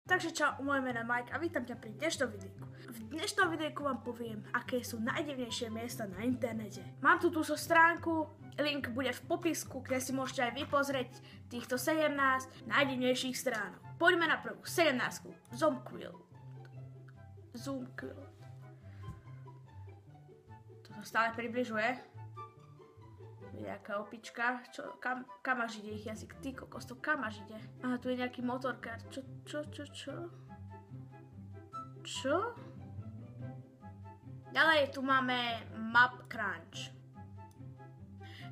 Takže čau, moje meno je Mike a vítam ťa pri dnešnom videjku. V dnešnom videjku vám poviem, aké sú najdivnejšie miesta na internete. Mám tu túto stránku, link bude v popisku, kde si môžete aj vy pozrieť týchto 17 najdivnejších stránok. Poďme na prvú, 17. Zoomquill. Toto stále približuje. Nejaká opička, kam až ide ich jazyk, ty kokos, to kam až ide? Aha, tu je nejaký motorkár, čo? Ďalej tu máme Map Crunch.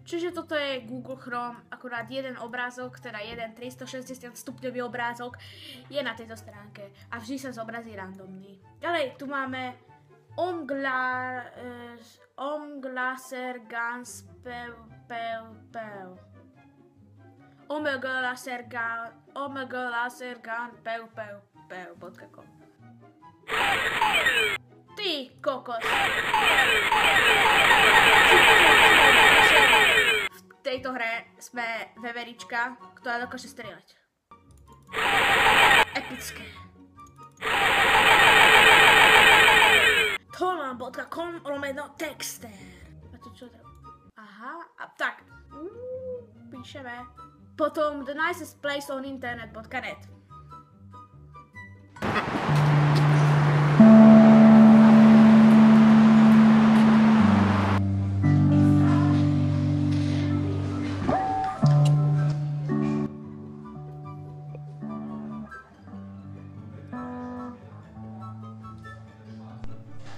Čiže toto je Google Chrome, akurát jeden obrázok, teda jeden 360 stupňový obrázok je na tejto stránke a vždy sa zobrazí randomný. Ďalej tu máme Omglaser Guns Omegalasergan.com. Ty kokos. V tejto hre sme veverička, ktorá dokáže strieľať. Epické. Tolan.com/texter. A to čo to? Aha, a tak. Píšeme. Potom the nicest place on internet.net.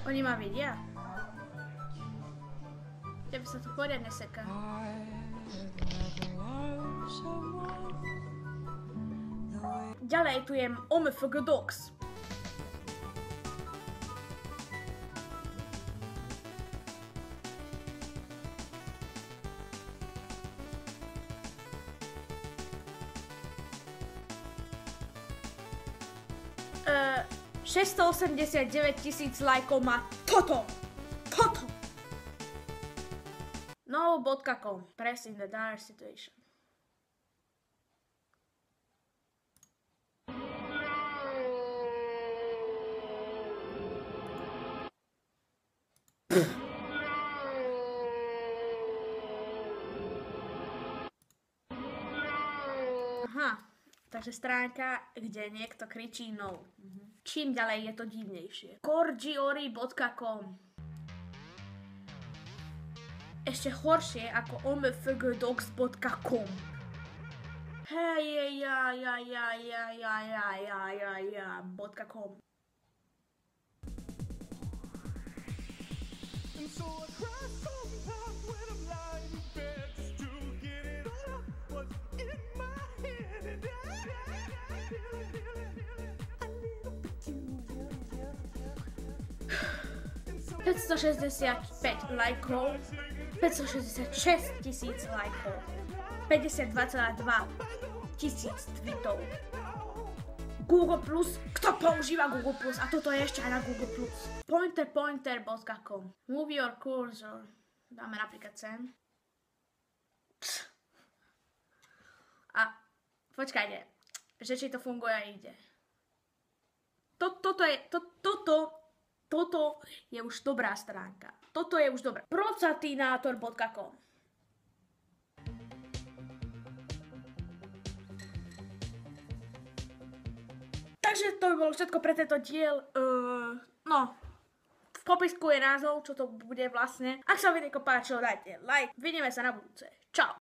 Oni ma vidia? Tebe sa to poriadne seká. Ďalej tu je OMFG Dogs. Uh, 689 000 lajkov má toto. No.com. Press in the dire situation. Aha, takže stránka, kde niekto kričí no. Čím ďalej je to divnejšie. Corgiori.com. Ešte horšie ako omfgdogs.com. .com. ...565 lajkov, 566 000 lajkov, 52,2 tisíc tweetov. Google+, kto používa Google+, a toto je ešte aj na Google+. Pointer.com. Move your cursor. Dáme napríklad sem. A počkajte, že či to funguje a ide. Toto je už dobrá stránka. Toto je už dobrá. Procatinátor.com. Takže to by bolo všetko pre tento diel. V popisku je názov, čo to bude vlastne. Ak sa videjko páčilo, dajte like. Vidíme sa na budúce. Čau.